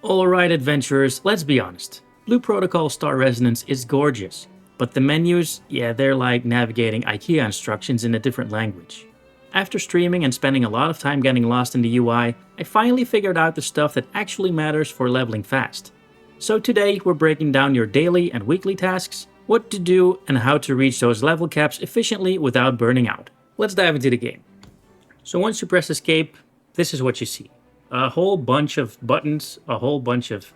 Alright adventurers, let's be honest. Blue Protocol Star Resonance is gorgeous, but the menus, yeah, they're like navigating IKEA instructions in a different language. After streaming and spending a lot of time getting lost in the UI, I finally figured out the stuff that actually matters for leveling fast. So today we're breaking down your daily and weekly tasks, what to do and how to reach those level caps efficiently without burning out. Let's dive into the game. So once you press escape, this is what you see. A whole bunch of buttons, a whole bunch of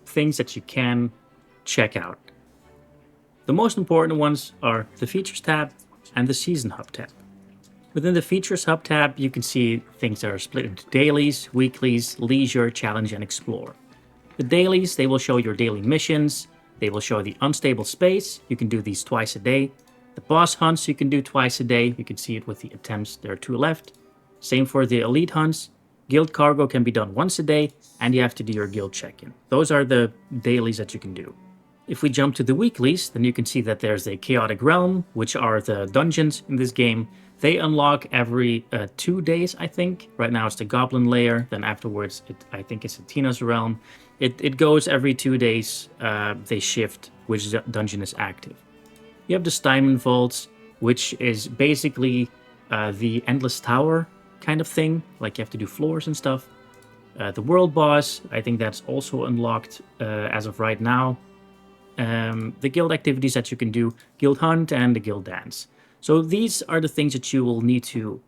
things that you can check out. The most important ones are the Features tab and the Season Hub tab. Within the Features Hub tab, you can see things that are split into dailies, weeklies, leisure, challenge, and explore. The dailies, they will show your daily missions. They will show the unstable space. You can do these twice a day. The boss hunts you can do twice a day. You can see it with the attempts. There are 2 left. Same for the elite hunts. Guild cargo can be done once a day, and you have to do your guild check-in. Those are the dailies that you can do. If we jump to the weeklies, then you can see that there's a Chaotic Realm, which are the dungeons in this game. They unlock every 2 days, I think. Right now it's the Goblin Lair, then afterwards I think it's Atina's Realm. It goes every 2 days, they shift which dungeon is active. You have the Steinman Vaults, which is basically the Endless Tower kind of thing, like you have to do floors and stuff. The World Boss, I think that's also unlocked as of right now. The guild activities that you can do, Guild Hunt and the Guild Dance. So these are the things that you will need to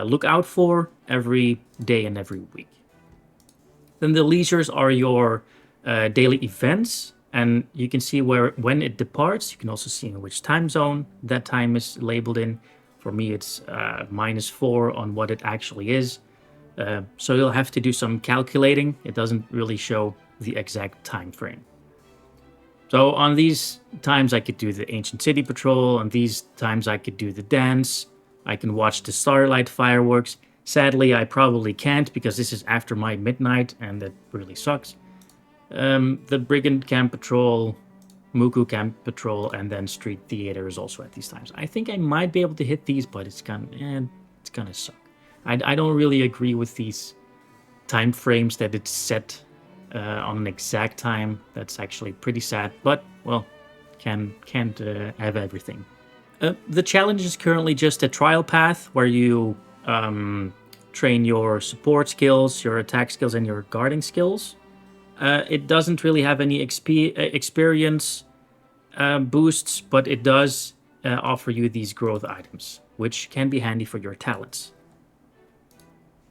look out for every day and every week. Then the leisures are your daily events, and you can see when it departs. You can also see in which time zone that time is labeled in. For me, it's -4 on what it actually is. So you'll have to do some calculating. It doesn't really show the exact time frame. So on these times I could do the Ancient City Patrol, on these times I could do the dance, I can watch the Starlight Fireworks. Sadly, I probably can't because this is after my midnight and that really sucks. The Brigand Camp Patrol, Muku Camp Patrol, and then Street Theater is also at these times. I think I might be able to hit these, but it's gonna suck. I don't really agree with these time frames that it's set on an exact time. That's actually pretty sad, but well, can't have everything. The challenge is currently just a trial path where you train your support skills, your attack skills, and your guarding skills. It doesn't really have any experience boosts, but it does offer you these growth items, which can be handy for your talents.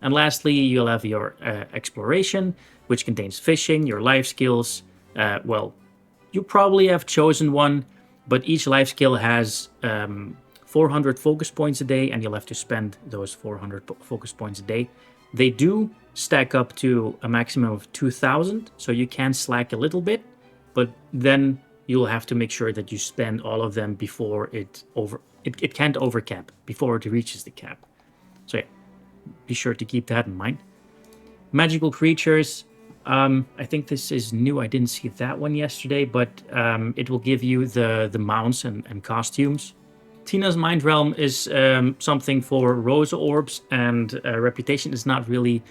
And lastly, you'll have your exploration, which contains fishing, your life skills. Well, you probably have chosen one, but each life skill has 400 focus points a day, and you'll have to spend those 400 focus points a day. They do stack up to a maximum of 2,000, so you can slack a little bit, but then you'll have to make sure that you spend all of them before it can't overcap, before it reaches the cap. So yeah, be sure to keep that in mind. Magical creatures, I think this is new. I didn't see that one yesterday, but it will give you the mounts and costumes. Tina's Mind Realm is something for Rosa Orbs, and Reputation is not really...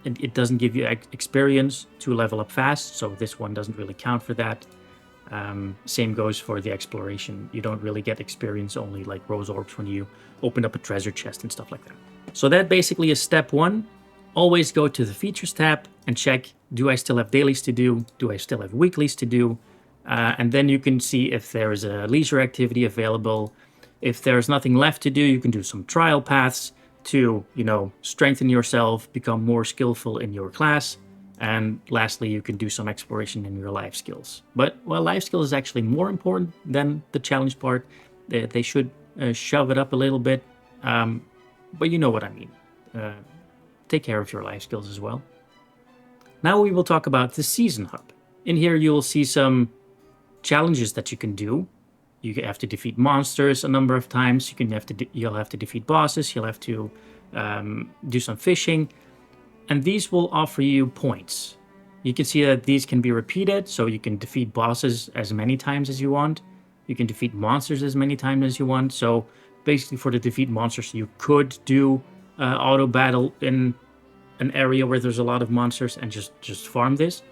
it doesn't give you experience to level up fast, so this one doesn't really count for that. Same goes for the Exploration. You don't really get experience, only like Rose Orbs when you open up a treasure chest and stuff like that. So that basically is step 1. Always go to the Features tab and check, do I still have dailies to do? Do I still have weeklies to do? And then you can see if there is a leisure activity available. If there's nothing left to do, you can do some trial paths to, strengthen yourself, become more skillful in your class. And lastly, you can do some exploration in your life skills. But, well, life skills is actually more important than the challenge part. They should shove it up a little bit. But you know what I mean. Take care of your life skills as well. Now we will talk about the Season Hub. In here you will see some challenges that you can do. You have to defeat monsters a number of times. You'll have to defeat bosses. You'll have to do some fishing. And these will offer you points. You can see that these can be repeated, so you can defeat bosses as many times as you want. You can defeat monsters as many times as you want. So basically for the defeat monsters, you could do auto battle in an area where there's a lot of monsters and just farm this.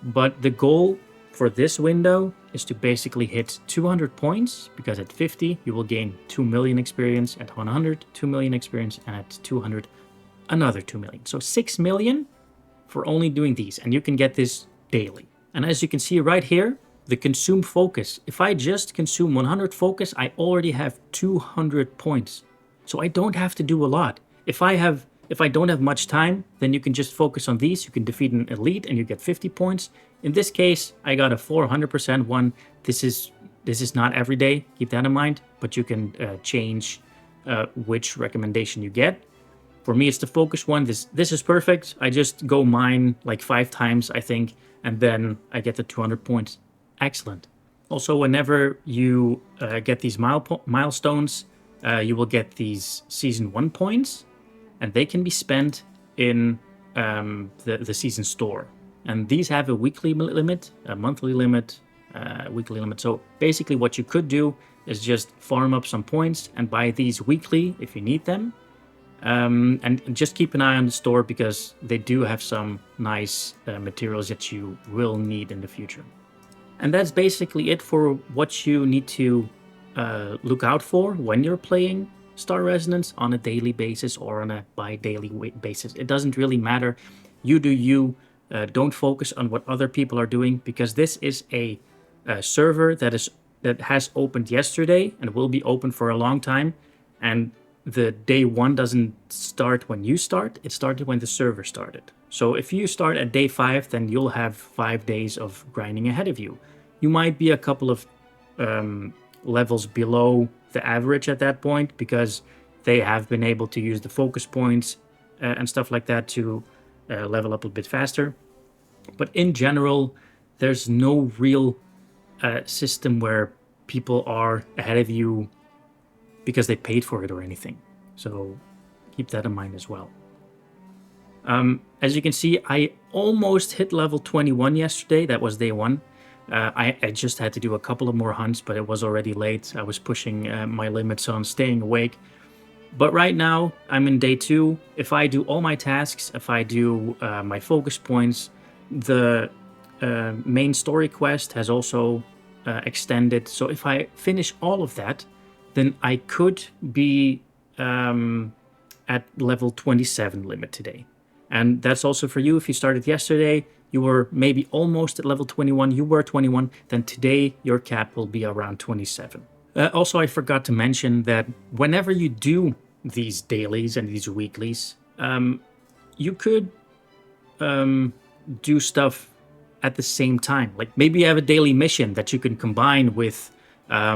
But the goal for this window is to basically hit 200 points, because at 50 you will gain 2 million experience, at 100 2 million experience, and at 200 another 2 million. So 6 million for only doing these, and you can get this daily. And as you can see right here, the consume focus. If I just consume 100 focus, I already have 200 points. So I don't have to do a lot. If I don't have much time, then you can just focus on these. You can defeat an elite and you get 50 points. In this case, I got a 400% one. This is not every day, keep that in mind, but you can change which recommendation you get. For me, it's the focus one. This is perfect. I just go mine like 5 times, I think, and then I get the 200 points. Excellent. Also, whenever you get these milestones, you will get these Season 1 points, and they can be spent in the Season store. And these have a weekly limit, a monthly limit, weekly limit. So basically what you could do is just farm up some points and buy these weekly if you need them. And just keep an eye on the store, because they do have some nice materials that you will need in the future. And that's basically it for what you need to look out for when you're playing Star Resonance on a daily basis or on a bi-daily basis. It doesn't really matter. You do you. Don't focus on what other people are doing, because this is a server that has opened yesterday and will be open for a long time. And the day 1 doesn't start when you start. It started when the server started. So if you start at day 5, then you'll have 5 days of grinding ahead of you. You might be a couple of levels below the average at that point, because they have been able to use the focus points and stuff like that to level up a bit faster. But in general, there's no real system where people are ahead of you because they paid for it or anything. So keep that in mind as well. As you can see, I almost hit level 21 yesterday. That was day 1. I just had to do a couple of more hunts, but it was already late. I was pushing my limits on staying awake. But right now, I'm in day 2. If I do all my tasks, if I do my focus points, the main story quest has also extended. So if I finish all of that, then I could be at level 27 limit today. And that's also for you. If you started yesterday, you were maybe almost at level 21, you were 21, then today your cap will be around 27. Also, I forgot to mention that whenever you do these dailies and these weeklies, you could do stuff at the same time. Like maybe you have a daily mission that you can combine with, I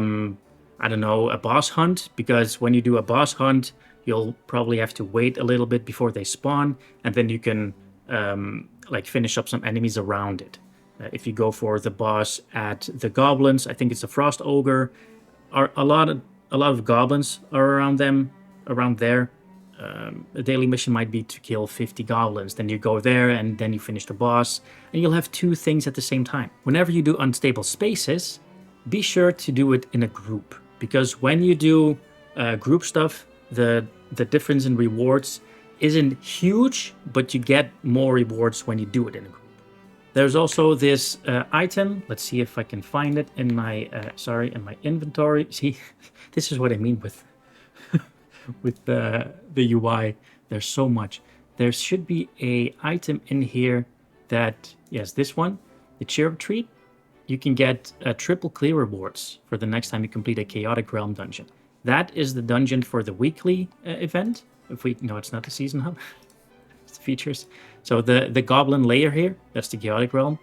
don't know, a boss hunt, because when you do a boss hunt, you'll probably have to wait a little bit before they spawn, and then you can like finish up some enemies around it. If you go for the boss at the goblins, I think it's a frost ogre, a lot of goblins are around there. A daily mission might be to kill 50 goblins. Then you go there and then you finish the boss, and you'll have 2 things at the same time. Whenever you do unstable spaces, be sure to do it in a group, because when you do group stuff, the difference in rewards isn't huge, but you get more rewards when you do it in a group. There's also this item. Let's see if I can find it in my in my inventory. See, this is what I mean with with the UI. There's so much. There should be a item in here that, yes, this one, the Cherub Treat. You can get triple clear rewards for the next time you complete a Chaotic Realm dungeon. That is the dungeon for the weekly event. No, it's not the season hub. It's the features. So the Goblin Lair here, that's the Chaotic Realm.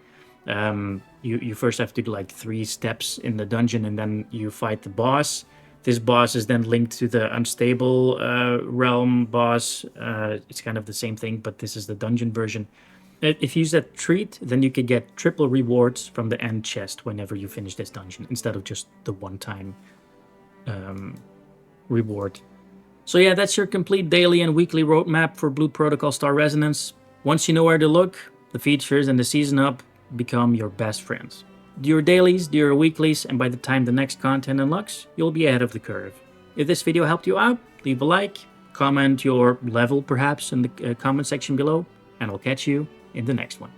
You first have to do like 3 steps in the dungeon, and then you fight the boss. This boss is then linked to the Unstable Realm boss. It's kind of the same thing, but this is the dungeon version. If you use that treat, then you can get triple rewards from the end chest whenever you finish this dungeon, instead of just the one-time reward. So yeah, that's your complete daily and weekly roadmap for Blue Protocol Star Resonance. Once you know where to look, the features and the season up become your best friends. Do your dailies, do your weeklies, and by the time the next content unlocks, you'll be ahead of the curve. If this video helped you out, leave a like, Comment your level perhaps in the comment section below, and I'll catch you in the next one.